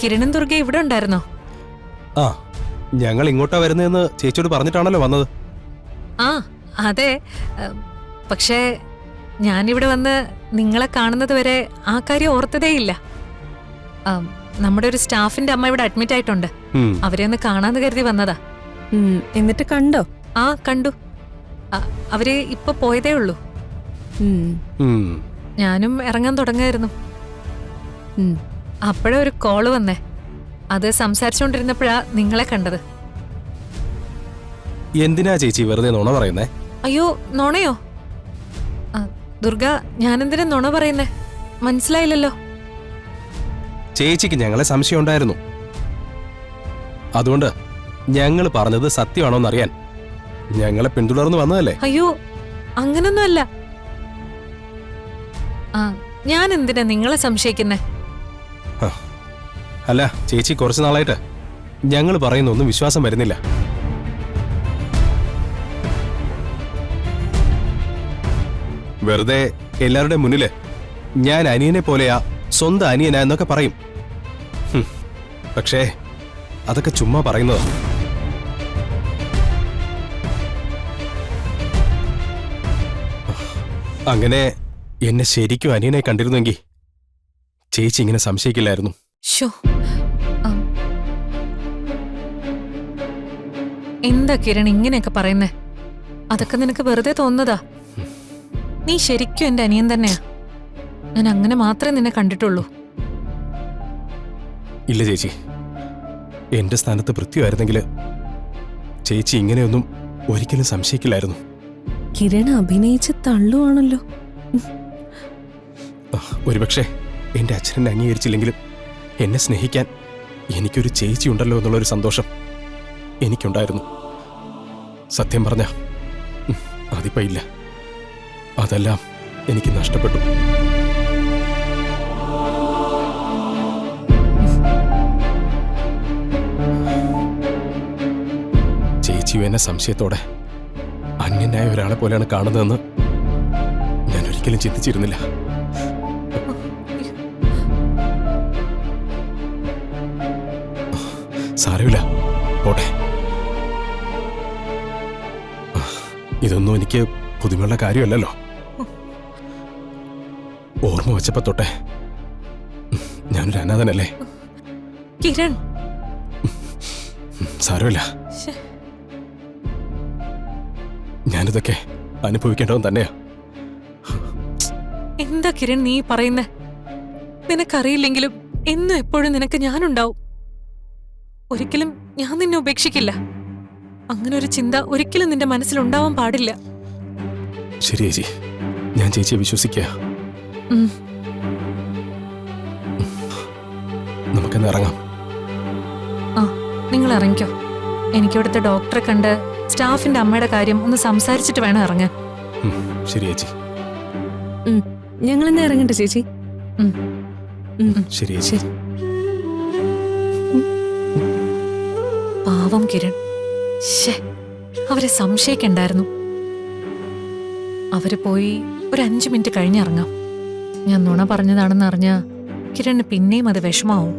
കിരണും ദുർഗ ഇവിടെ ഉണ്ടായിരുന്നോ? ആ, ഞങ്ങൾ ഇങ്ങോട്ടാ വരുന്നതെന്ന് ചേച്ചിയോട് പറഞ്ഞിട്ടാണല്ലോ വന്നത്. ആ അതെ, പക്ഷേ ഞാനിവിടെ വന്ന് നിങ്ങളെ കാണുന്നത് വരെ ആ കാര്യം ഓർത്തതേയില്ല. നമ്മുടെ ഒരു സ്റ്റാഫിന്റെ അമ്മ ഇവിടെ അഡ്മിറ്റ് ആയിട്ടുണ്ട്. അവരെ ഒന്ന് കാണാന്ന് കരുതി വന്നതാ. എന്നിട്ട് കണ്ടോ? ആ കണ്ടു. അവര് ഇപ്പൊ പോയതേ ഉള്ളൂ. ഞാനും ഇറങ്ങാൻ തുടങ്ങായിരുന്നു. അപ്പോഴേ ഒരു കോള് വന്നേ. അത് സംസാരിച്ചോണ്ടിരുന്നപ്പോഴാ നിങ്ങളെ കണ്ടത്. എന്തിനാ ചേച്ചി വെറുതെ നുണ പറയുന്നേ? അയ്യോ, നുണയോ? ദുർഗ, ഞാനെന്തിനാ നുണ പറയുന്നേ? മനസ്സിലായില്ലല്ലോ. ചേച്ചിക്ക് ഞങ്ങളെ സംശയം ഉണ്ടായിരുന്നു. അതുകൊണ്ട് ഞങ്ങൾ പറഞ്ഞത് സത്യമാണോന്നറിയാൻ ഞങ്ങളെ പിന്തുടർന്ന് വന്നതല്ലേ? അയ്യോ, അങ്ങനൊന്നുമല്ല. ഞാൻ എന്തിനാ നിങ്ങളെ സംശയിക്കുന്നേ? അല്ല ചേച്ചി, കുറച്ചു നാളായിട്ട് ഞങ്ങൾ പറയുന്നൊന്നും വിശ്വാസം വരുന്നില്ല. വെറുതെ എല്ലാവരുടെ മുന്നില് ഞാൻ അനിയനെ പോലെയാ, സ്വന്തം അനിയനാ എന്നൊക്കെ പറയും. പക്ഷേ അതൊക്കെ ചുമ്മാ പറയുന്നതാ. അങ്ങനെ എന്നെ ശരിക്കും അനിയനെ കണ്ടിരുന്നെങ്കിൽ ചേച്ചി ഇങ്ങനെ സംശയിക്കില്ലായിരുന്നു. എന്താ കിരൺ ഇങ്ങനെയൊക്കെ പറയുന്നേ? അതൊക്കെ നിനക്ക് വെറുതെ തോന്നുന്നതാ. നീ ശരിക്കും എന്റെ അനിയൻ തന്നെയാ. ഞാൻ അങ്ങനെ മാത്രമേ നിന്നെ കണ്ടിട്ടുള്ളൂ. ഇല്ല ചേച്ചി, എന്റെ സ്ഥാനത്ത് പൃഥ്വിയായിരുന്നെങ്കിൽ ചേച്ചി ഇങ്ങനെയൊന്നും ഒരിക്കലും സംശയിക്കില്ലായിരുന്നു. കിരൺ അഭിനയിച്ച് തള്ളുവാണല്ലോ. ഒരുപക്ഷെ എന്റെ അച്ഛനെ അംഗീകരിച്ചില്ലെങ്കിലും എന്നെ സ്നേഹിക്കാൻ എനിക്കൊരു ചേച്ചി ഉണ്ടല്ലോ എന്നുള്ളൊരു സന്തോഷം എനിക്കുണ്ടായിരുന്നു. സത്യം പറഞ്ഞ അതിപ്പോ ഇല്ല. അതെല്ലാം എനിക്ക് നഷ്ടപ്പെട്ടു. ചേച്ചിയും എന്നെ സംശയത്തോടെ അന്യനായ ഒരാളെ പോലെയാണ് കാണുന്നതെന്ന് ഞാൻ ഒരിക്കലും ചിന്തിച്ചിരുന്നില്ല. സാരമില്ല, പോട്ടെ. ഇതൊന്നും എനിക്ക് പുതുമയുള്ള കാര്യമല്ലല്ലോ. ഓർമ്മ വെച്ചപ്പോ തൊട്ടേ ഞാനൊരു അനാഥനല്ലേ. കിരൺ, സാരമില്ല, ഞാനിതൊക്കെ അനുഭവിക്കേണ്ടതും തന്നെയാ. എന്താ കിരൺ നീ പറയുന്നേ? നിനക്കറിയില്ലെങ്കിലും എന്നും എപ്പോഴും നിനക്ക് ഞാനുണ്ടാവും. ഒരിക്കലും ഞാൻ നിന്നെ ഉപേക്ഷിക്കില്ല. അങ്ങനെ ഒരു ചിന്ത ഒരിക്കലും നിന്റെ മനസ്സിലുണ്ടാവാൻ പാടില്ല. ശരി ചേച്ചി, ഞാൻ ചേച്ചിയെ വിശ്വസിക്കുക. നമുക്കെന്ന് ഇറങ്ങാം. ആ, നിങ്ങൾ ഇറങ്ങിക്കോ. എനിക്കിവിടുത്തെ ഡോക്ടറെ കണ്ട് സ്റ്റാഫിന്റെ അമ്മയുടെ കാര്യം ഒന്ന് സംസാരിച്ചിട്ട് വേണം ഇറങ്ങാൻ. ശരി ചേച്ചി. ഞങ്ങളെന്നാ ഇറങ്ങട്ടെ ചേച്ചി? ശരി ചേച്ചി. പാവം കിരൺ, അവരെ സംശയിക്കണ്ടായിരുന്നു. അവര് പോയി ഒരു 5 മിനിറ്റ് കഴിഞ്ഞിറങ്ങാം. ഞാൻ നുണ പറഞ്ഞതാണെന്ന് അറിഞ്ഞ കിരണ് പിന്നെയും അത് വിഷമാവും.